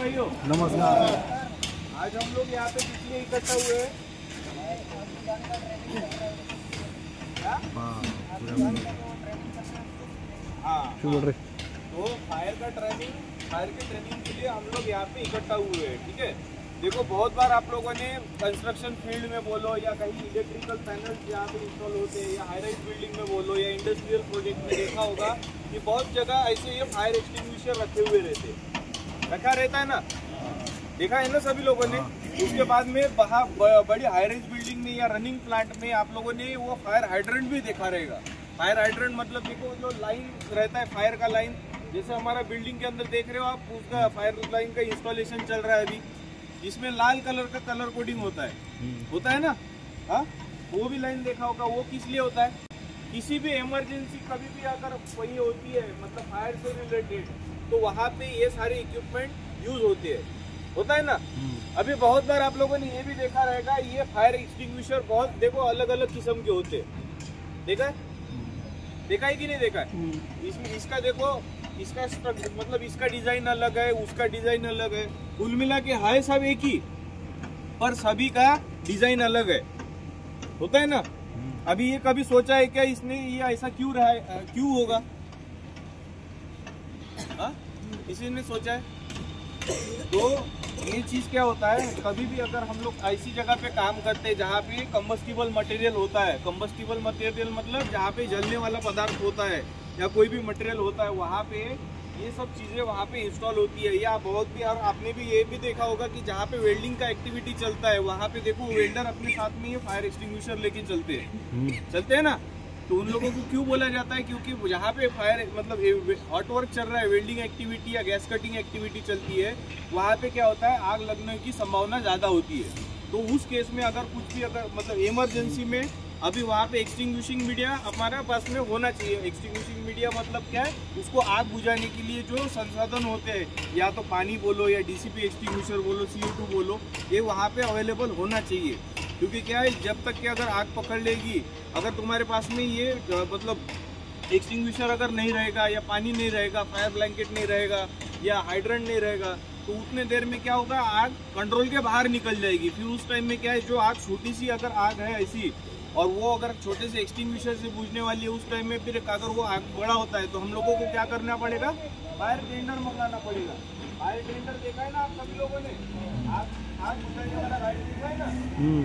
भाइयों नमस्कार। आज हम लोग यहाँ पे किस लिए इकट्ठा हुए हैं? हाँ, क्यों बोल रहे? तो फायर की ट्रेनिंग के लिए हम लोग यहाँ पे इकट्ठा हुए हैं। ठीक है, देखो बहुत बार आप लोगों ने कंस्ट्रक्शन फील्ड में बोलो या कहीं इलेक्ट्रिकल पैनल जहाँ पे इंस्टॉल होते हैं या हाई राइज बिल्डिंग में बोलो या इंडस्ट्रियल प्रोजेक्ट में देखा होगा कि बहुत जगह ऐसे ये फायर एक्सटिंग्विशर रखे हुए रखा रहता है ना, देखा है ना सभी लोगों ने। उसके बाद में वहाँ बड़ी हाई राइज बिल्डिंग में या रनिंग प्लांट में आप लोगों ने वो फायर हाइड्रेंट भी देखा रहेगा। फायर हाइड्रेंट मतलब देखो जो लाइन रहता है फायर का लाइन, जैसे हमारा बिल्डिंग के अंदर देख रहे हो आप, उसका फायर लाइन का इंस्टॉलेशन चल रहा है अभी, जिसमें लाल कलर का कलर कोडिंग होता है ना। हाँ, वो भी लाइन देखा होगा। वो किस लिए होता है? किसी भी इमरजेंसी कभी भी अगर कोई होती है मतलब फायर से रिलेटेड, तो वहाँ पे ये सारे इक्विपमेंट यूज होता है ना। अभी बहुत बार आप लोगों ने ये भी देखा रहेगा, ये फायर एक्सटिंग्विशर बहुत देखो अलग अलग किस्म के होते हैं। देखा है कि नहीं देखा है? इसमें इसका देखो, इसका मतलब इसका डिजाइन अलग है, उसका डिजाइन अलग है, कुल मिला के है सब एक ही, पर सभी का डिजाइन अलग है, होता है ना। अभी ये कभी सोचा है क्या इसने ये ऐसा क्यों रहा है, क्यों होगा? किसी ने सोचा है? तो ये चीज क्या होता है, कभी भी अगर हम लोग ऐसी जगह पे काम करते हैं जहाँ पे कंबस्टिबल मटेरियल होता है, कंबस्टिबल मटेरियल मतलब जहाँ पे जलने वाला पदार्थ होता है या कोई भी मटेरियल होता है, वहाँ पे ये सब चीजें वहाँ पे इंस्टॉल होती है। या बहुत भी, और आपने भी ये भी देखा होगा कि जहाँ पे वेल्डिंग का एक्टिविटी चलता है वहाँ पे देखो वेल्डर अपने साथ में ये फायर एक्सटिंग्विशर लेके चलते हैं ना। तो उन लोगों को क्यों बोला जाता है? क्योंकि जहाँ पे फायर मतलब हॉट वर्क चल रहा है, वेल्डिंग एक्टिविटी या गैस कटिंग एक्टिविटी चलती है, वहाँ पे क्या होता है, आग लगने की संभावना ज़्यादा होती है। तो उस केस में अगर कुछ भी अगर मतलब इमरजेंसी में, अभी वहाँ पे एक्सटिंग्विशिंग मीडिया हमारे पास में होना चाहिए। एक्सटिंग्विशिंग मीडिया मतलब क्या है, उसको आग बुझाने के लिए जो संसाधन होते हैं, या तो पानी बोलो या डीसीपी एक्सटिंग्विशर बोलो, CO2 बोलो, ये वहाँ पे अवेलेबल होना चाहिए। क्योंकि क्या है, जब तक कि अगर आग पकड़ लेगी, अगर तुम्हारे पास में ये मतलब एक्सटिंग्विशर अगर नहीं रहेगा या पानी नहीं रहेगा, फायर ब्लैंकेट नहीं रहेगा या हाइड्रेंट नहीं रहेगा, तो उतने देर में क्या होगा, आग कंट्रोल के बाहर निकल जाएगी। फिर उस टाइम में क्या है, जो आग छोटी सी अगर आग है ऐसी, और वो अगर छोटे से एक्सटिंग्विशर से बुझने वाली है, उस टाइम में फिर अगर वो आग बड़ा होता है तो हम लोगों को क्या करना पड़ेगा, फायर टेंडर मंगाना पड़ेगा। फायर टेंडर देखा है ना आप सभी लोगों ने, आग बुझाने वाला गाड़ी देखा है ना,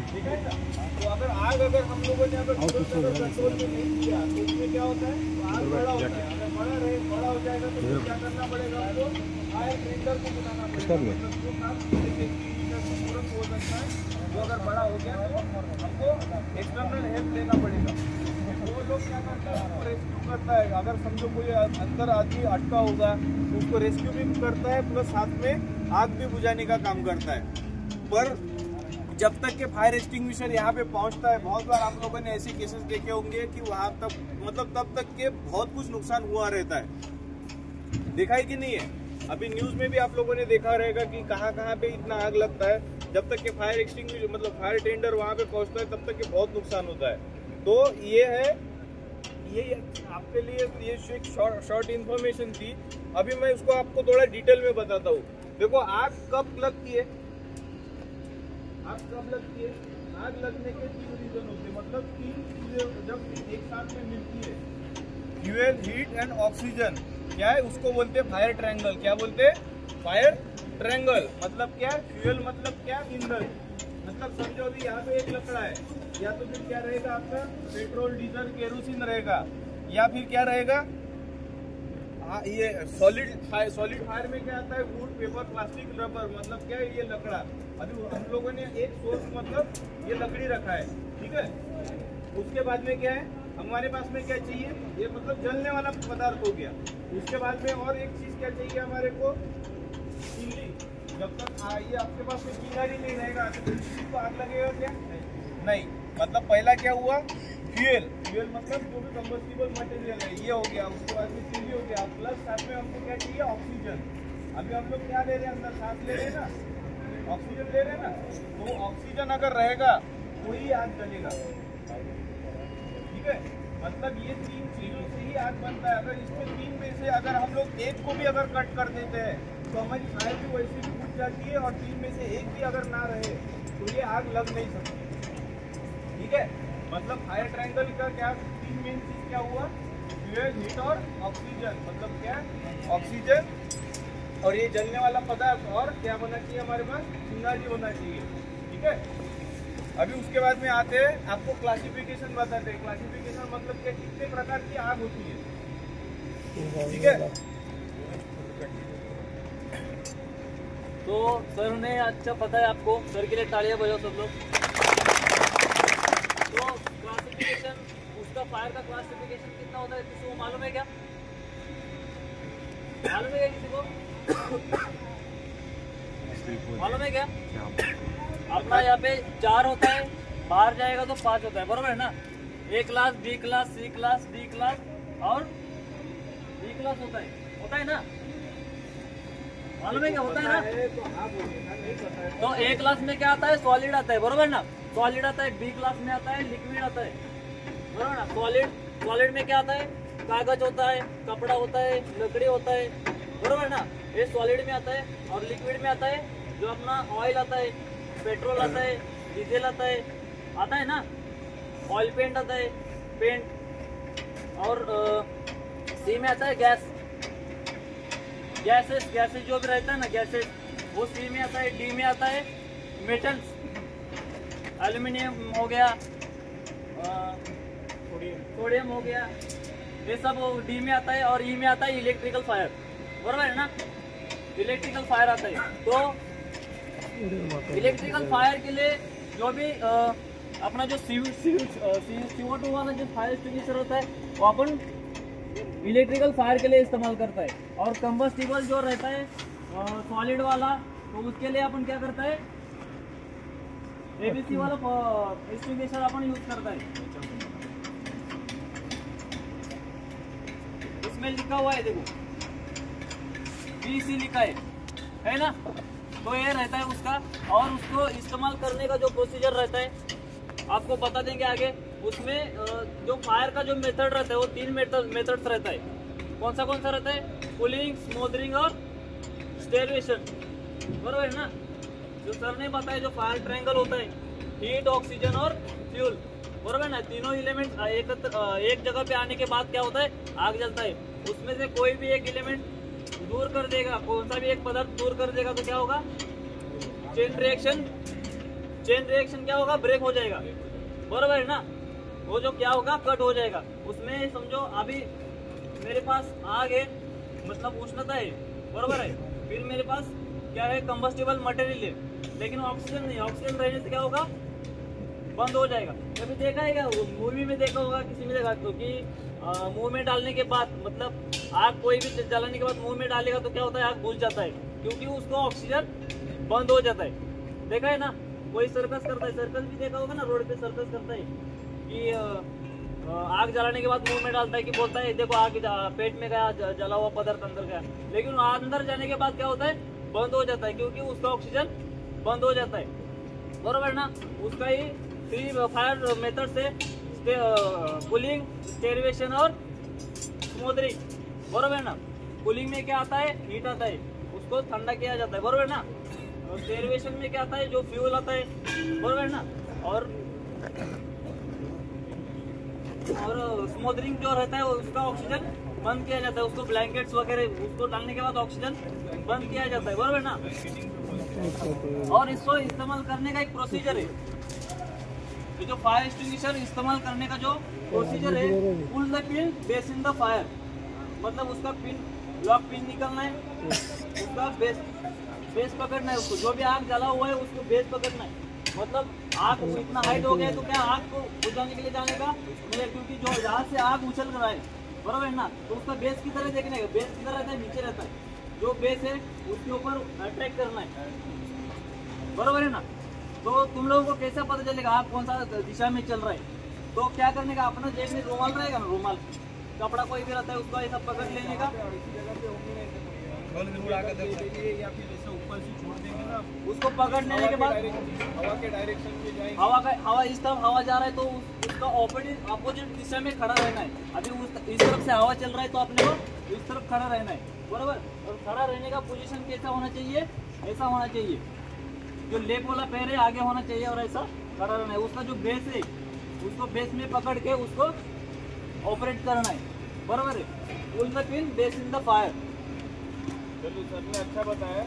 देखा है ना। तो अगर अगर हम लोगों ने अगर कंट्रोल में नहीं किया तो उसमें क्या होता है, आग बड़ा होता है। अगर बड़ा हो जाएगा तो फिर क्या करना पड़ेगा, हमको फायर टेंडर को बुलाना पड़ेगा। हो सकता है वो अगर बड़ा हो गया तो हमको एक्सटर्नल हेल्प लेना पड़ेगा। वो लोग क्या करता है, उसको रेस्क्यू करता है। अगर समझो कोई अंदर आदमी अटका होगा तो उसको रेस्क्यू भी करता है, प्लस साथ में आग भी बुझाने का काम करता है। पर जब तक के फायर एक्सटिंग्विशर यहाँ पे पहुँचता है, बहुत बार आप लोगों ने ऐसे केसेस देखे होंगे कि वहाँ तक मतलब तब तक के बहुत कुछ नुकसान हुआ रहता है। देखा है कि नहीं है? अभी न्यूज में भी आप लोगों ने देखा रहेगा कि कहाँ पे इतना आग लगता है। जब तक के फायर एक्सटिंग्विशर मतलब फायर टेंडर वहाँ पे पहुँचता है तब तक के बहुत नुकसान होता है। तो ये है, ये आपके लिए ये एक शॉर्ट इन्फॉर्मेशन थी। अभी मैं उसको आपको थोड़ा डिटेल में बताता हूँ। देखो आग कब लगती है, आग लगने के 3 रीजन होते हैं, मतलब 3 चीजें जब एक साथ में मिलती है, फ्यूल, हीट एंड ऑक्सीजन, क्या है उसको बोलते हैं फायर ट्रायंगल। क्या बोलते हैं? Fire triangle. मतलब क्या है? फ्यूल मतलब क्या? ईंधन। मतलब समझो अभी यहाँ पे एक लकड़ा है, या तो फिर क्या रहेगा आपका, पेट्रोल, डीजल, केरोसिन रहेगा, या फिर क्या रहेगा, ये सॉलिड फायर में क्या आता है, वुड, पेपर, प्लास्टिक, रबर, मतलब क्या है, ये लकड़ा। अभी हम लोगों ने एक सोर्स मतलब ये लकड़ी रखा है, ठीक है। उसके बाद में क्या है, हमारे पास में क्या चाहिए, ये मतलब जलने वाला पदार्थ हो गया। उसके बाद में और एक चीज क्या चाहिए हमारे को, चिंगली। जब तक ये आपके पास में चिंगारी नहीं रहेगा तो आग लगेगा क्या? नहीं। मतलब पहला क्या हुआ, फ्यूल मतलब जो भी कंबस्टिबल मटेरियल है ये हो गया। उसके बाद में चिंगली हो गया, प्लस साथ में हमको क्या चाहिए, ऑक्सीजन। अभी हम लोग क्या ले रहे हैं, अंदर सांस ले रहे हैं ना, ऑक्सीजन ले रहे हैं ना। तो ऑक्सीजन अगर रहेगा तो ही आग जलेगा, ठीक है। मतलब ये 3 चीजों से ही आग बनता है। अगर इसमें 3 में से अगर हम लोग एक को भी अगर कट कर देते हैं तो हमारी फायर भी वैसे भी रहना चाहिए और तीन में से एक भी अगर ना रहे तो ये आग लग नहीं सकती। ठीक है, मतलब फायर ट्रायंगल का क्या तीन मेन चीज क्या हुआ, फ्यूल, हीट और ऑक्सीजन। मतलब क्या, ऑक्सीजन और ये जलने वाला पदार्थ और क्या होना चाहिए हमारे पास, चिंगारी होना चाहिए। ठीक है, अभी उसके बाद में आते हैं, आपको क्लासिफिकेशन बताते हैं। क्लासिफिकेशन मतलब क्या, कितने प्रकार की आग होती है। ठीक है, तो सर ने अच्छा पता है आपको, सर के लिए तालियां बजाओ सब लोग। तो क्लासिफिकेशन, उसका फायर का क्लासिफिकेशन कितना होता है किसी को मालूम है क्या? मालूम है क्या किसी को? मालूम है क्या? अपना यहाँ पे 4 होता है, बाहर जाएगा तो 5 होता है, बरोबर है ना? A class, B class, C class, D class और D क्लास होता है ना? मालूम है क्या होता है ना? तो A क्लास में क्या आता है, सॉलिड आता है, बरोबर ना? सॉलिड आता है। B क्लास में आता है लिक्विड आता है, बरोबर ना? सॉलिड में क्या आता है, कागज होता है, कपड़ा होता है, लकड़ी होता है, बरोबर ना? ये सॉलिड में आता है। और लिक्विड में आता है जो अपना ऑयल आता है, पेट्रोल आता है, डीजल आता है ना? ऑयल पेंट आता है, पेंट। और सी में आता है गैसेस जो भी रहता है ना, गैसेस, वो सी में आता है। डी में आता है मेटल्स, एल्यूमिनियम हो गया, सोडियम हो गया, ये सब डी में आता है। और ई में आता है इलेक्ट्रिकल फायर, बराबर है ना? इलेक्ट्रिकल फायर आता है। तो इलेक्ट्रिकल फायर के लिए जो भी अपना जो CO2 वाला जो फायर एक्सटिंग्विशर होता है वो अपन इलेक्ट्रिकल फायर के लिए इस्तेमाल करता है। और कंबस्टिबल जो रहता है सॉलिड वाला, तो उसके लिए अपन क्या करता है, ABC वाला एक्सटिंग्विशर अपन यूज करता है। इसमें लिखा हुआ है, देखो BC लिखा है ना? तो ये रहता है उसका। और उसको इस्तेमाल करने का जो प्रोसीजर रहता है आपको बता देंगे आगे। उसमें जो फायर का जो मेथड रहता है वो 3 मेथड्स रहता है। कौन सा रहता है? कूलिंग, स्मोदरिंग और स्टेरवेशन, बराबर है ना? जो सर ने बताया, जो फायर ट्रायंगल होता है, हीट, ऑक्सीजन और फ्यूल, बराबर है ना? तीनों एलिमेंट एक जगह पे आने के बाद क्या होता है, आग जलता है। उसमें से कोई भी एक एलिमेंट दूर कर देगा, कौन सा भी एक पदार्थ दूर कर देगा तो क्या होगा, चेन रिएक्शन क्या होगा, ब्रेक हो जाएगा, बराबर है ना? वो जो क्या होगा, कट हो जाएगा। उसमें समझो अभी मेरे पास आग है, मतलब उष्णता है, बराबर है? फिर मेरे पास क्या है, कंबस्टिबल मटेरियल है, लेकिन ऑक्सीजन नहीं। ऑक्सीजन रहने से क्या होगा, बंद हो जाएगा। कभी देखा है क्या, मूवी में देखा होगा किसी में देखा, क्योंकि मुंह में डालने के बाद, मतलब आग कोई भी जलाने के बाद मुंह में डालेगा तो क्या होता है, आग बुझ जाता है, क्योंकि उसको ऑक्सीजन बंद हो जाता है। देखा है ना? कोई सर्कस करता है, सर्कस भी देखा होगा ना, रोड पे सर्कस करता है कि आग जलाने के बाद मुंह में डालता है, कि बोलता है देखो आग पेट में गया, जला हुआ पदार्थ अंदर गया, लेकिन अंदर जाने के बाद क्या होता है, बंद हो जाता है, क्योंकि उसका ऑक्सीजन बंद हो जाता है, बराबर ना? उसका ही 3 फायर मेथड से कूलिंग, स्टेरवेशन और स्मोदरिंग, बराबर ना? कूलिंग में क्या आता है, हीट आता है, उसको ठंडा किया जाता है, बराबर ना? और स्टेरवेशन में क्या आता है, जो फ्यूल आता है, बराबर ना? और स्मोदरिंग जो रहता है उसका ऑक्सीजन बंद किया जाता है, उसको ब्लैंकेट्स वगैरह उसको डालने के बाद ऑक्सीजन बंद किया जाता है, बराबर ना? और इसको इस्तेमाल करने का एक प्रोसीजर है, ये जो फायर एक्सटिंग्विशर इस्तेमाल करने का जो प्रोसीजर है, pull the pin, base in the fire, मतलब उसका पिन, लॉक पिन निकलना है, उसका बेस पकड़ना है, उसको जो भी आग जला हुआ है उसको बेस पकड़ना है। मतलब आग इतना हाइट हो गया तो क्या आग को बुझाने के लिए जाने का नहीं, क्योंकि जो जहाँ से आग उछल रहा है, बराबर है ना? तो उसका बेस की तरह देखने का, बेस किधर रहता है, नीचे रहता है, जो बेस है उसके ऊपर अट्रैक्ट करना है, बराबर है ना? तो तुम लोगों को कैसा पता चलेगा आप कौन सा दिशा में चल रहा है? तो क्या करने का, अपना जेब में रुमाल रहेगा ना, रुमाल, कपड़ा कोई भी रहता है उसका ऐसा पकड़ लेने का, या फिर ऐसे ऊपर से छोड़ देंगे ना, उसको पकड़ लेने के बाद हवा के डायरेक्शन में जाएंगे, हवा इस तरफ हवा जा रहा है तो उसका ऑपोजिट दिशा में खड़ा रहना है। अभी इस तरफ से हवा चल रहा है तो अपने को इस तरफ खड़ा रहना है, बराबर? और खड़ा रहने का पोजीशन कैसा होना चाहिए, ऐसा होना चाहिए। जो लेप वाला पैर है आगे होना चाहिए और ऐसा खड़ा रहना है। उसका जो बेस है उसको बेस में पकड़ के उसको ऑपरेट करना है, बराबर है। Pull the pin base in the fire. चलो सर ने अच्छा बताया।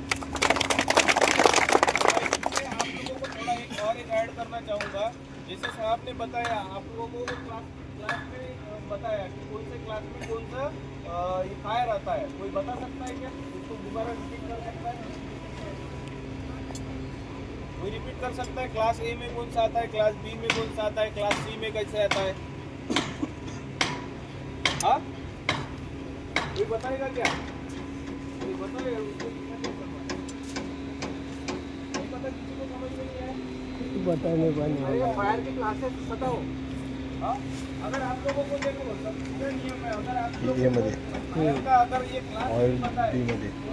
इसमें आप लोगों को थोड़ा एक ऐड करना चाहूँगा। जैसे साहब ने बताया, आप लोगों को क्लास में बताया कि कौन से क्लास में कौन सा ये फायर आता है। कोई बता सकता है क्या? उसको दोबारा रिपीट कर सकता है? कोई रिपीट कर सकता है? क्लास ए में कौन सा आता है, क्लास बी में कौन सा आता है, क्लास सी में कैसे आता है? हाँ, कोई बताएगा क्या? कोई बताएगा? उसको नहीं पता, किसी को समझ में नहीं आया? बताने वाले फायर की क्लासेस बताओ। हाँ, अगर आप लोगों को देखो सबसे नियम है, अगर आप लोगों को फायर का अगर ये क्लास नहीं पता है,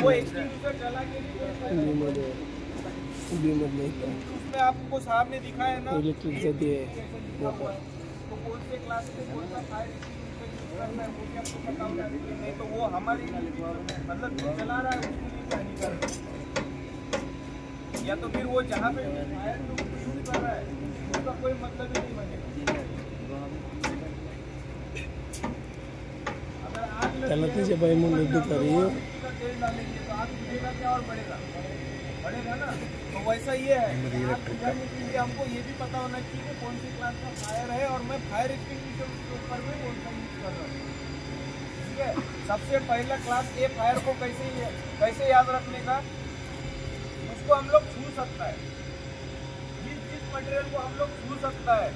वो एक्सटिंग्विशर चला के उसमें आपको सामने दिखाया ना इलेक्ट्रिक से दिए तो कौन से क्लास में कौन सा फायर एक्सटिंग्विशर यूज करना है वो भी आपको पता होना चाहिए। नहीं तो वो हमारी मतलब जो चला रहा है उसके लिए हानिकारक है। या तो फिर वो जहाँ पे फायर यूज कर रहा है उसका कोई मतलब ही नहीं बनेगा। अगर आग चलते से भाई मुंह नहीं करिए तेल डालेंगे तो आग बुझेगा क्या और बढ़ेगा ना। तो वैसा ये है, आग बुझाने के लिए हमको ये भी पता होना चाहिए कौन सी क्लास का फायर है और मैं फायर एक्सटिंग्विशर के ऊपर में कौन सा यूज कर रहा हूँ। ठीक है, सबसे पहला क्लास ए फायर को कैसे याद रखने का, उसको हम लोग छू सकता है। जिस मटेरियल को हम लोग छू सकता है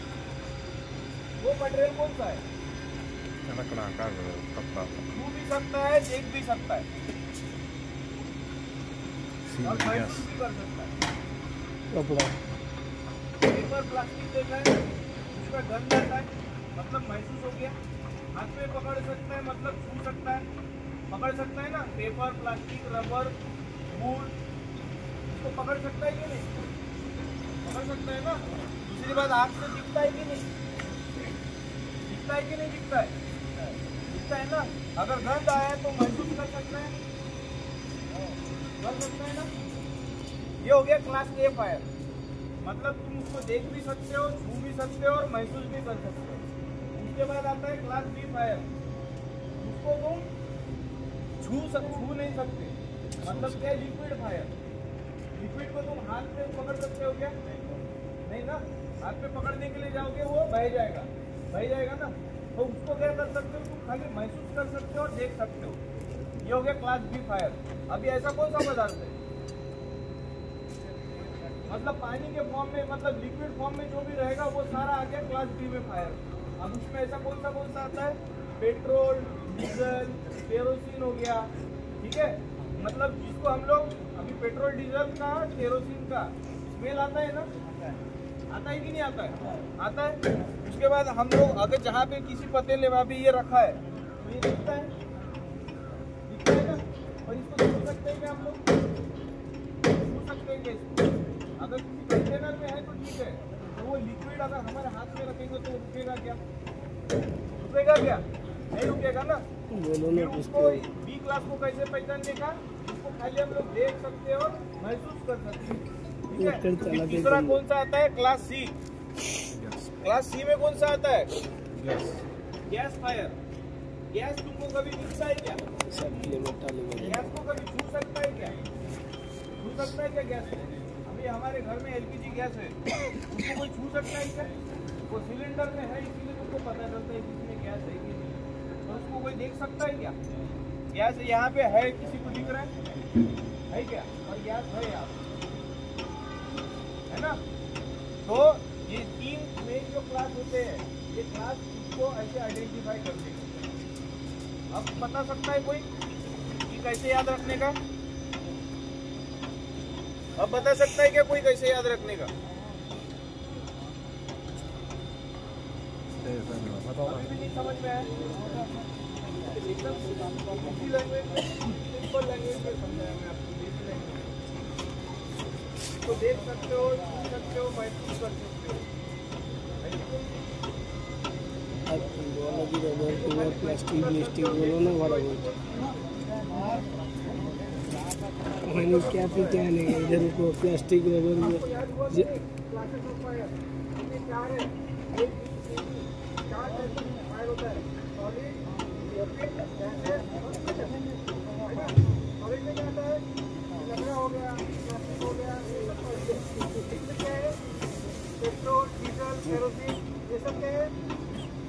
वो मटेरियल कौन सा है? छू भी सकता है, देख भी सकता है और महसूस भी कर सकता है। कपड़ा पेपर प्लास्टिक देखा है, उसमें गंध आता है मतलब महसूस हो गया। हाथ में पकड़ सकता है मतलब छू सकता है, पकड़ सकता है ना। पेपर प्लास्टिक रबर वुड इसको पकड़ सकता है कि नहीं? पकड़ सकता है ना। दूसरी बात, आँख से दिखता है कि नहीं? दिखता है कि नहीं दिखता है? दिखता है ना। अगर गंध आया तो महसूस कर सकता है, कर सकता है ना। ये हो गया क्लास ए फायर, मतलब तुम उसको देख भी सकते हो, छू भी सकते हो और महसूस भी कर सकते हो। उसके बाद आता है क्लास बी फायर, उसको तुम छू नहीं सकते, मतलब क्या? Liquid fire. लिक्विड को तुम हाथ में पकड़ सकते हो क्या? नहीं ना। हाथ में पकड़ने के लिए जाओगे वो बह जाएगा ना। तो उसको क्या कर सकते हो? तुम खाली महसूस कर सकते हो और देख सकते हो। ये हो गया क्लास बी फायर। अभी ऐसा कौन सा पदार्थ है, मतलब पानी के फॉर्म में, मतलब लिक्विड फॉर्म में जो भी रहेगा वो सारा आ गया क्लास बी में फायर। अब उसमें ऐसा कौन सा आता है? पेट्रोल, डीजल, केरोसिन हो गया। ठीक है, मतलब जिसको हम लोग अभी पेट्रोल डीजल का केरोसिन का स्मेल आता है ना, आता है कि नहीं आता है? आता है। उसके बाद हम लोग अगर जहाँ पे किसी पतेले में अभी ये रखा है तो ये दिखता है ना। और इसको छू सकते हैं क्या हम लोग? छू सकते हैं क्या इसको? अगर किसी कंटेनर में है तो ठीक है, तो वो लिक्विड अगर हमारे हाथ में रखेंगे तो रुकेगा क्या? नहीं रुकेगा ना। फिर उसको बी क्लास को कैसे पहचानने का? उसको खाली हम लोग देख सकते हैं और महसूस कर सकते हैं। ठीक है। फिर तीसरा कौन सा आता है? Class C. क्लास सी में कौन सा आता है? Gas fire. गैस तुमको कभी दिखता है क्या? गैस को कभी छू सकता है क्या? छू सकता है क्या गैस? अभी हमारे घर में एलपीजी गैस है, उसको कोई छू सकता है क्या? वो सिलेंडर में है इसीलिए तुमको पता चलता है कि इसमें गैस है कि नहीं। तो उसको कोई देख सकता है क्या? गैस यहाँ पे है, किसी को दिख रहा है क्या? और गैस है यहाँ, है ना। तो ये तीन मेन जो क्लास होते हैं, ये क्लास इसको ऐसे आइडेंटिफाई करते हैं। अब बता सकता है कोई कि कैसे याद रखने का? अब बता सकता है क्या कोई कैसे याद रखने का? अभी भी नहीं समझ में आया? एकदम इजी लैंग्वेज में, सिंपल लैंग्वेज में समझाया मैं आपको। इजी लैंग्वेज को देख सकते हो, सुन सकते हो, महसूस कर सकते हो। प्लास्टिक बोलो ना वाला पानी क्या पी के आने का इधर को plastic rubber classes of fire ये चार है, एक चार टाइप के फायर होता है, सॉलिड, लिक्विड, गैसेस और मेटल, है ना। सॉलिड में क्या आता है, लकड़ा हो गया, प्लास्टिक हो गया, ये सब लिक्विड में क्या है, पेट्रोल, डीजल, केरोसिन, ये सब क्या है,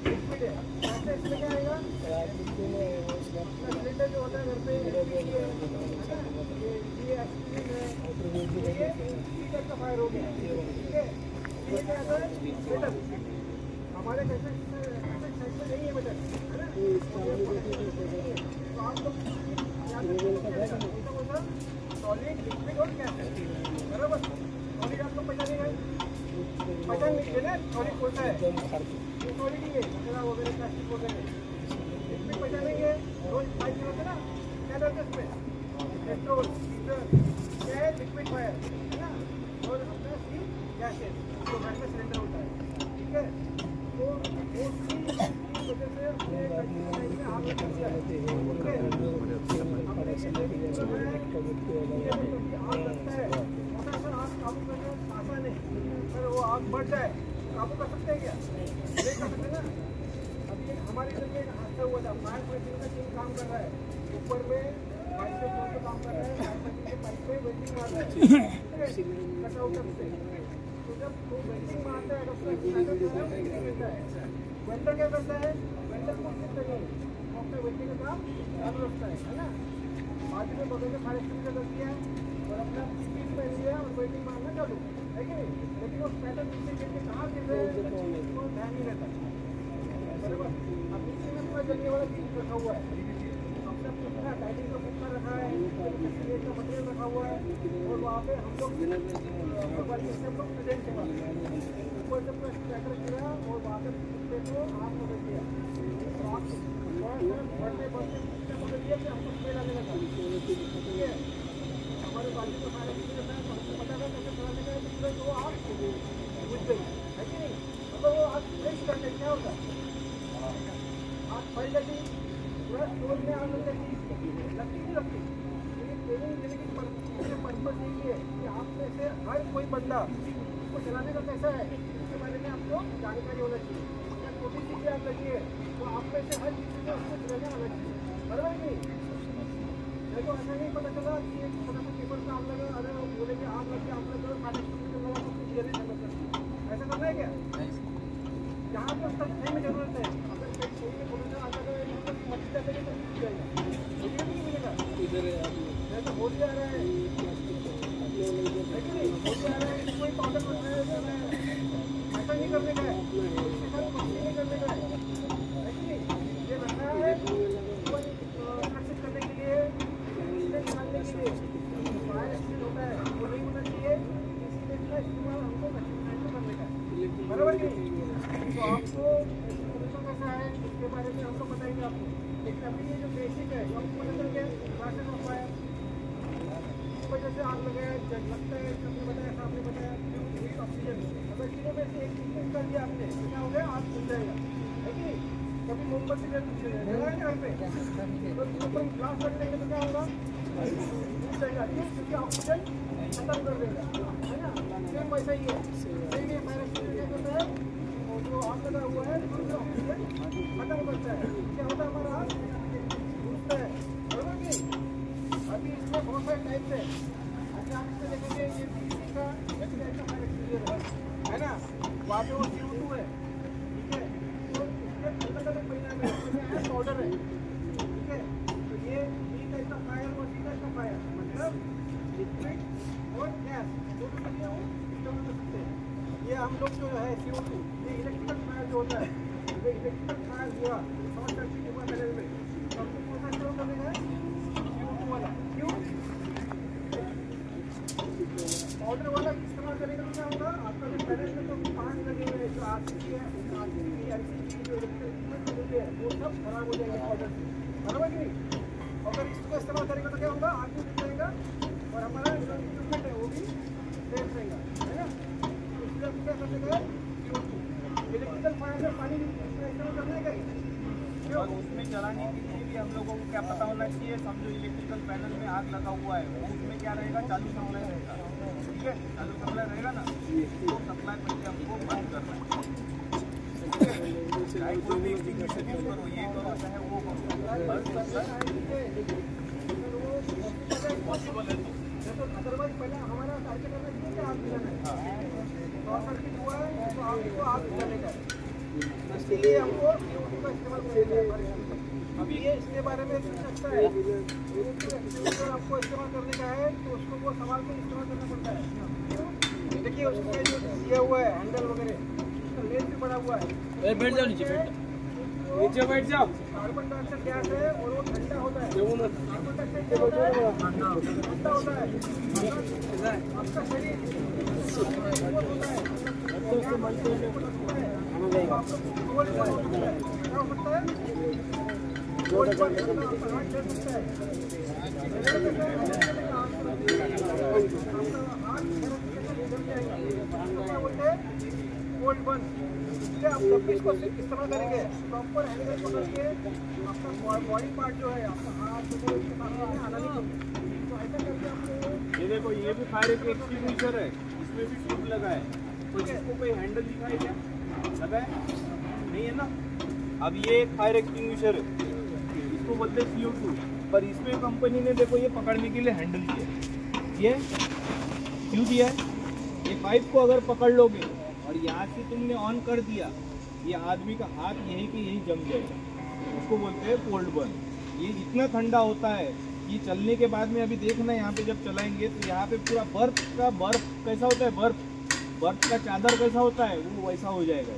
लिक्विड है। गैसेस में क्या आएगा, सिलेंडर जो होता है घर पे, LPG है ना, ये ऑक्सीजन है, ये इसी टाइप का फायर हो गया, ठीक है। ये क्या आता है, मेटल, हमारे साइड में नहीं है मेटल, है ना। तो आप लोग याद रखिए सॉलिड, लिक्विड और गैसेस, बराबर। सॉलिड आप लोग पहचानेंगे, पहचान लीजिए ना, सॉलिड होता है, ये सॉलिड ही है, कचरा वगैरह, प्लास्टिक वगैरह। लिक्विड पहचानेंगे, रोज पाइप चलाते ना, क्या डालते हैं उसमें, पेट्रोल, डीजल, क्या है, लिक्विड फायर, है ना। और अपना सी गैसेस जो घर में सिलेंडर होता है, ठीक है। तो मोस्टली वजह से अपने कंट्री में आग लग जाता है, ठीक है। अपने आग लगता है, मोटा सा आग काबू करना आसान है, पर वो आग बढ़ जाए काबू कर सकते हैं क्या, नहीं कर सकते ना। अभी हमारे इधर में एक हादसा हुआ था, फायर फाइटिंग का टीम काम कर रहा है, ऊपर में पाइप से फ्लोर पे काम कर रहा है, फायर फाइटिंग के पाइप पे वेल्डिंग मार रहा है, कट आउट से। तो जब वो वेल्डिंग मारता है तो वेल्डर क्या करता है, वेल्डर को सीखता नहीं, वो अपने वेल्डिंग का काम चालू रखता है ना। बाजू में बगल में फायर एक्सटिंग्विशर कर दिया और अपना स्पीड पहन लिया और वेल्डिंग मारना चालू, है कि नहीं। लेकिन वो पैटर्न नीचे गिर के कहाँ गिर रहे हैं वो ध्यान नहीं रहता, बराबर। अब नीचे में पूरा जलने वाला चीज रखा हुआ है, अपना पूरा टाइटिंग का कुत्ता रखा है, का मटेरियल रखा हुआ है, और वहाँ पे हम लोग प्रेजेंट थे, ऊपर से पूरा स्ट्रैकर गिरा और वहाँ पे कुत्ते को आग पकड़ दिया, और आग बढ़ते बढ़ते पकड़ लिया कि हमको स्मेल आने लगा, ठीक है। हमारे बाजू में फायर एक्सटिंग्विशर था, तो हमको पता था कैसे चलाने का है, तो वो आग बुझ गई, है कि नहीं। अगर वो आग नहीं करते क्या होगा, आग फैल जाती, पूरा स्टोर में आग लग जाती, लगती नहीं लगती। लेकिन ट्रेनिंग देने की पर्पज यही है कि आप में से हर कोई बंदा उसको चलाने का कैसा है इसके बारे में आपको जानकारी होना चाहिए। अगर छोटी चीज़ें आग लगी है तो आप में से हर चीज़ में उसको चलाना आना चाहिए, बराबर नहीं। मेरे को ऐसा नहीं पता चला कि एक छोटा सा पेपर का आग लगा, अरे वो बोले कि आग लग गया, आग लग गया, खाने लगा तो कुछ जल्दी समझ ऐसा करना है क्या, जहाँ पे उसका सही में जरूरत है। अगर कहीं में छोटा सा आग लगा है तो मछली चलेगी तो मिल जाएगा, मिलेगा नहीं मिलेगा, इधर तो होली आ रहा है, लेकिन होली आ रहा है, कोई पाउडर बन रहा है, ऐसा नहीं करने का है, इसके साथ कुछ नहीं करने का है, लेकिन ये रखना है सुरक्षित करने के लिए, निकालने के लिए। फायर एक्सीडेंट होता है वो नहीं होना चाहिए, इसलिए इसका इस्तेमाल हमको करने का है, बराबर नहीं। तो आपको कैसा है इसके बारे में हमको बताएंगे आपको, लेकिन अभी ये जो बेसिक है आपको पता चल गया, क्लासेस ऑफ फायर वजह से आग लगाया लगता है, आपने बताया, आपने बताया ऑक्सीजन, अगर तीनों में से एक चीज कर दिया आपने तो क्या हो गया, आग खुल जाएगा, है कि नहीं। कभी मोमबत्ती जलाएंगे घर पे तो ऊपर ग्लास रख देंगे तो क्या होगा, खुल जाएगा, क्योंकि ऑक्सीजन खत्म कर देगा, है ना। सेम वैसा ही है, सेम ये फायर एक्सीडेंट क्या करता है, और जो आग लगा हुआ है ऑक्सीजन खत्म करता है, क्या होता है, हमारा आग घुसता है, बराबर नहीं। अभी इसमें बहुत सारे टाइप है, अभी आप इसमें देखेंगे ये बीसी का फायर एक्सटिंग्विशर है ना, वहाँ पे वो CO2 है, ठीक है। तो इसके अलग अलग परिणाम है, इसमें पाउडर है, ठीक है। तो ये बी टाइप का फायर और सी टाइप का फायर, मतलब लिक्विड और गैस दोनों चीजें हम इस्तेमाल कर सकते हैं। ये हम लोग जो है CO2, ये इलेक्ट्रिकल फायर जो होता है, ये इलेक्ट्रिकल फायर हुआ शॉर्ट सर्किट हुआ पहले में, तो हमको कौन सा इस्तेमाल करने का है, क्यों पाउडर वाला इस्तेमाल करेंगे तो क्या होगा, आपका जो पैनल में तो पान लगे हुए जो आरसीबी है, LCD जो इलेक्ट्रिक है वो सब खराब हो जाएंगे पाउडर से, बराबर कि नहीं। अगर इसको इस्तेमाल करेंगे तो क्या होगा, आग भी मिल जाएगा और हमारा जो इक्विपमेंट है वो भी सेफ रहेगा, है ना। इसलिए आपको क्या करने का है, इलेक्ट्रिकल फायर में पानी इस्तेमाल करने का, उसमें चलाने के लिए लिए हम लोगों को क्या पता होना चाहिए, समझो इलेक्ट्रिकल पैनल में आग लगा हुआ है, वो उसमें क्या रहेगा, चालू सप्लाई रहेगा, ठीक है, चालू सप्लाई रहेगा ना, तो सप्लाई पहले हमको बंद करना है, चाहे कोई भी एक्सटिंग्विशर यूज करो, ये करो चाहे वो करो, बंद करना पॉसिबल है तो अदरवाइज पहले हमारा टारगेट करना चाहिए कि आग बुझाना है, शॉर्ट सर्किट हुआ है तो आपको आग बुझाने का है, इसीलिए हमको CO2 का इस्तेमाल करना है। अभी ये इसके बारे में सोच सकता है अगर आपको इस्तेमाल करने का है तो उसको वो संभाल के इस्तेमाल करना पड़ता है। देखिए उसमें जो दिया हुआ है हैंडल वगैरह, उसका लेंथ भी बड़ा हुआ है, बैठ जाओ नीचे, नीचे बैठ जाओ। कार्बन डाइऑक्साइड गैस है और वो ठंडा होता है, कार्बन डाइऑक्साइड क्या होता है, ठंडा होता है, आपका शरीर होता है, आप जब भी इसको इस्तेमाल करेंगे प्रॉपर हैंडल पकड़ के आपका बॉडी पार्ट जो है आपका हाथ आना नहीं चाहिए, तो ऐसा करके आपको ये देखो, ये भी फायर एक्सटिंग्विशर है, इसमें भी ट्यूब लगा है, तो इसको कोई हैंडल दिखाई क्या लगा है, नहीं है ना। अब ये एक फायर एक्सटिंग्विशर है, इसको बोलते हैं CO2, पर इसमें कंपनी ने देखो ये पकड़ने के लिए हैंडल दिया है, ये क्यों दिया है, ये पाइप को अगर पकड़ लोगे और यहाँ से तुमने ऑन कर दिया, ये आदमी का हाथ यही के यही जम जाएगा, उसको बोलते हैं कोल्ड बर्न। ये इतना ठंडा होता है कि चलने के बाद में अभी देखना यहाँ पे जब चलाएंगे तो यहाँ पे पूरा बर्फ कैसा होता है, बर्फ का चादर कैसा होता है वो वैसा हो जाएगा,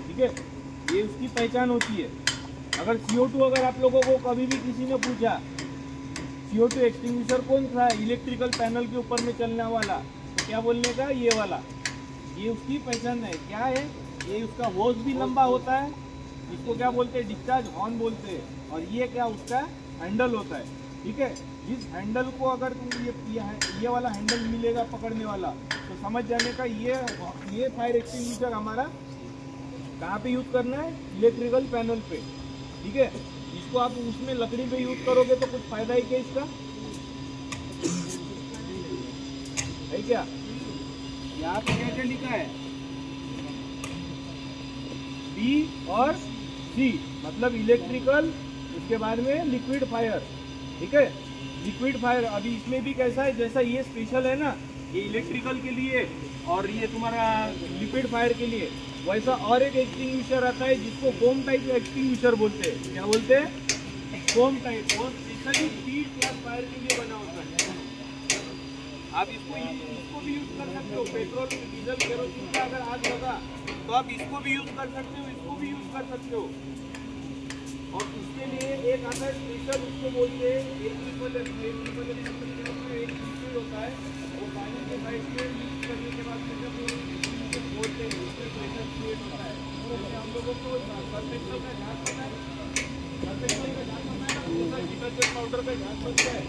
ठीक है। ये उसकी पहचान होती है। अगर CO2 अगर आप लोगों को कभी भी किसी ने पूछा CO2 एक्सटिंग्विशर कौन सा है इलेक्ट्रिकल पैनल के ऊपर में चलने वाला, तो क्या बोलने का, ये वाला, ये उसकी पहचान है। क्या है ये, उसका होज भी लंबा होता है, इसको क्या बोलते हैं, डिस्चार्ज हॉर्न बोलते हैं, और ये क्या उसका हैंडल होता है, ठीक है। जिस हैंडल को अगर तुम ये वाला हैंडल मिलेगा पकड़ने वाला, तो समझ जाने का ये फायर एक्सटिंग्विशर हमारा कहाँ पे यूज करना है, इलेक्ट्रिकल पैनल पे, ठीक है। इसको आप उसमें लकड़ी पे यूज करोगे तो कुछ फायदा ही क्या इसका है क्या। यहाँ पे क्या क्या लिखा है, B और C मतलब इलेक्ट्रिकल, उसके बाद में लिक्विड फायर, ठीक है, लिक्विड फायर। अभी इसमें भी कैसा है, जैसा ये स्पेशल है ना, ये इलेक्ट्रिकल के लिए और ये तुम्हारा लिक्विड फायर के लिए, वैसा और एक एक्सटिंग्विशर आता है जिसको फोम टाइप एक्सटिंग्विशर बोलते हैं। क्या बोलते हैं, फोम टाइप, वो स्पेशली स्पीड क्लास फायर के लिए बना होता है। आप इसको भी यूज कर सकते हो, पेट्रोल डीजल केरोसिन का अगर आग लगा तो आप इसको भी यूज कर सकते हो, इसको भी यूज कर सकते हो। और उसके लिए एक आता है स्पेशल, उसको बोलते हैं एक लिक्विड होता है, वो पानी के साइड में मिक्स करने के बाद जब बोलते हैं उसमें प्रेशर क्रिएट होता है। जैसे हम लोगों को सर्फेक्सल का झाग बनना है, सर्फेक्सल का झाग बनना है ना, जैसा डिटर्जेंट पाउडर का झाग बनता है,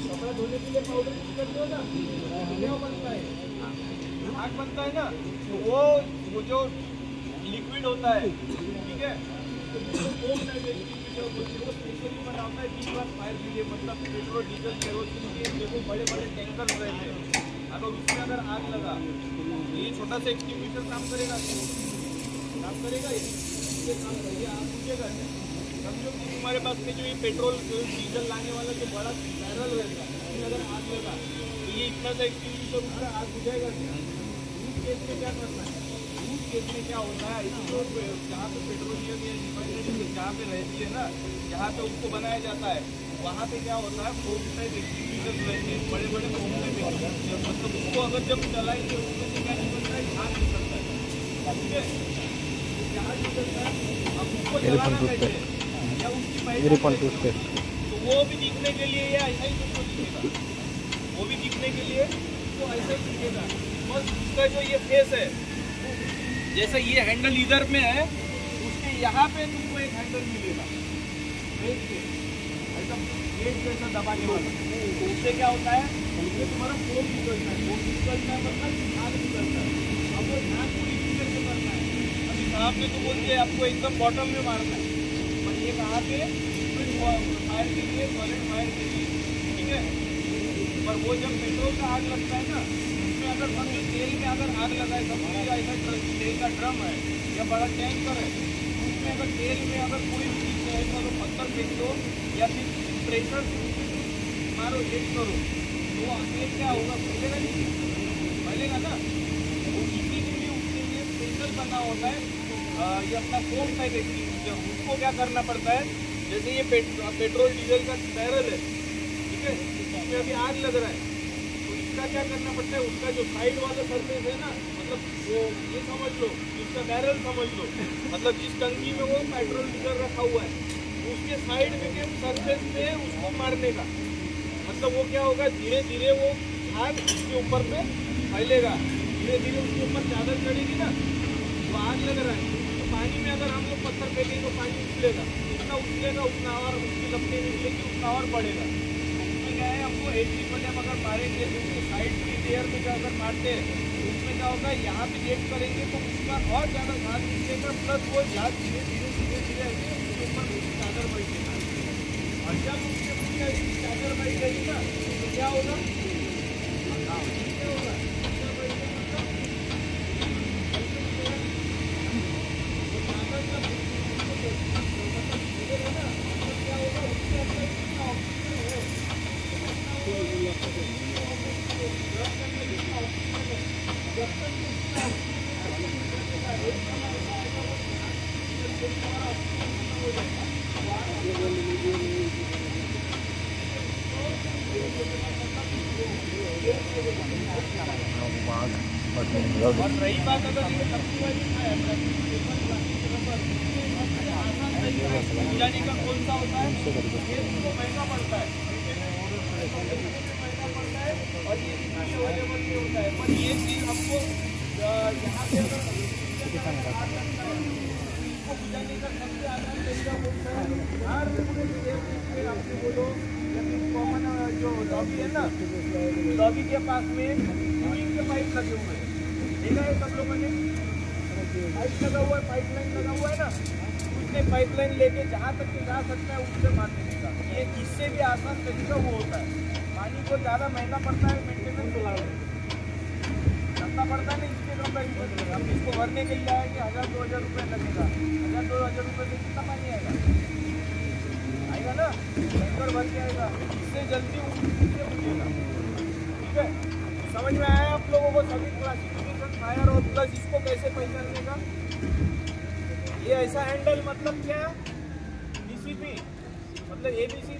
कपड़ा धोने के लिए पाउडर यूज करते हो ना, क्या बनता है, झाग बनता है ना, तो वो जो लिक्विड होता है, ठीक है, वो स्पेशली बनाता है बीच बार फायर के लिए, मतलब पेट्रोल डीजल केरोसिन के देखो बड़े बड़े टैंकर रहते हैं, अगर उसमें अगर आग लगा तो ये छोटा सा एक्सटिंग्विशर काम करेगा, ये काम करिए आग बुझेगा। समझो कि तुम्हारे पास में जो ये पेट्रोल डीजल लाने वाला जो बड़ा बैरल रहेगा, उसमें अगर आग लगा तो ये इतना सा एक्सटिंग्विशर उसका आग बुझेगा। उस केस में क्या करना है, उस केस में क्या होता है, इसको जहाँ पे पेट्रोलियम या रिफाइनरी जहाँ पे रहती है ना, जहाँ पे उसको बनाया जाता है, वहाँ पे क्या होता है, फोम टाइप एक्सटिंग्विशर रहते हैं, बड़े बड़े फोम टाइप एक्सटिंग्विशर, मतलब उसको अगर जब चलाएंगे उसमें से क्या निकलता है, झाग निकलता है, ठीक है। झाग निकलता है, अब उसको चलाना कैसे, या उसकी पहचान कैसे, तो वो भी दिखने के लिए या ऐसा ही तुमको दिखेगा, वो भी दिखने के लिए तो ऐसा ही दिखेगा। बस उसका जो ये फेस है, जैसा ये हैंडल इधर में है, उसके यहाँ पे तुमको एक हैंडल मिलेगा, ऐसा प्लेट जैसा दबाने वाला, तो उससे क्या होता है, उससे तुम्हारा फोम निकलता है, फोम निकलता है मतलब झाग निकलता है। अब वो झाग को इसी से करना है, अभी साहब ने तो बोल दिया आपको एकदम बॉटम में मारना है, पर एक यहाँ पे फायर के लिए, सॉलिड फायर के लिए, ठीक है। पर वो जब पेट्रोल का आग लगता है ना, उसमें अगर समझो तेल में अगर आग लगाए, समझिए ऐसा तेल का ड्रम है या बड़ा टैंकर है, उसमें अगर तेल में अगर कोई चीज है तो पत्थर फेंक दो या फिर प्रेशर मारो, हिट करो, तो आगे क्या होगा, फैलेगा नहीं, फैलेगा ना। वो इसी के लिए उसके लिए स्पेशल बना होता है ये अपना फोम टाइप एक्सटिंग्विशर। उसको क्या करना पड़ता है, जैसे ये पेट्रोल डीजल का बैरल है, ठीक है, इसमें अभी आग लग रहा है, तो इसका क्या करना पड़ता है, उसका जो साइड वाला सरफेस है ना, मतलब वो ये समझ लो, इसका बैरल समझ लो, मतलब जिस टंकी में वो पेट्रोल डीजल रखा हुआ है, उसके साइड में के सरफेस पे उसको मारने का, मतलब वो क्या होगा, धीरे धीरे वो आग उसके ऊपर पे फैलेगा, धीरे धीरे उसके ऊपर चादर चढ़ेगी ना, तो आग लग रहा है। तो पानी में अगर हम लोग पत्थर फेंकेंगे तो पानी उछलेगा, जितना उछलेगा उतना और उसकी लपटें निकलेगी, उतना और बढ़ेगा। उसमें क्या है, हमको एक ही पहले हम अगर मारेंगे तो उसके साइड की लेयर में अगर मारते हैं तो उसमें क्या होगा, यहाँ पे जेट करेंगे तो उसका और ज़्यादा झाग निकलेगा, प्लस वो झाग धीरे धीरे धीरे धीरे ऐसे उसके ऊपर चादर बैठेगा, और जब उसके ऊपर ऐसी चादर बैठ गई ना तो क्या होगा, क्या होगा, और रही बात अगर ये सब्जी वाली है, जाने का कौन सा होता है, ये इसको महंगा पड़ता है, महंगा पड़ता है और ये अवेलेबल नहीं होता है। पर ये चीज़ हमको यहाँ पे इसको बुझाने का सबसे आसान तरीका बोलता है, हर आपने बोलो या फिर कॉमन जो लॉबी है ना, लॉबी के पास में क्यूइंग के पाइप लगे हुए हैं, देखा है सब लोगों ने, पाइप लगा हुआ है, पाइपलाइन लगा हुआ है ना, उसने पाइपलाइन लेके जहाँ तक के जा सकता है उससे मार देने का। ये इससे भी आसान तरीका वो होता है। पानी को ज़्यादा महंगा पड़ता है, मेंटेनेंस सस्ता पड़ता है ना, इसके कंपेरिजन में हम इसको भरने के लिए आएंगे 1000-2000 रुपये लगेगा, 1000-2000 रुपये से कितना पानी आएगा ना, टैंकर भर के आएगा, इससे जल्दी उससे बुझेगा, ठीक है। समझ में आया आप लोगों को सभी क्लासिफिकेशन फायर और प्लस इसको कैसे पहचानने का। ये ऐसा हैंडल मतलब क्या, बीसीपी मतलब एबीसी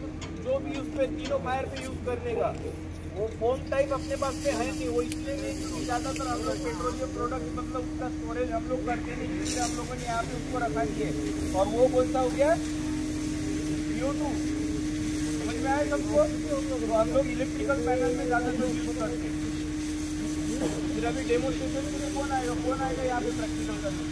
जो भी उस पे तीनों फायर पे यूज करने का, वो फोम टाइप अपने पास पे है नहीं, वो इसलिए नहीं क्योंकि ज़्यादातर हम लोग पेट्रोलियम प्रोडक्ट मतलब उसका स्टोरेज हम लोग करते नहीं, इसलिए हम लोगों ने यहाँ पे उसको रखा ही है। और वो कौन सा हो गया, CO2, समझ में आया सबको। तो हम लोग इलेक्ट्रिकल पैनल में ज़्यादातर यूज करते हैं। फिर अभी डेमोस्ट्रेशन के लिए कौन आएगा यहाँ पे प्रैक्टिकल करने।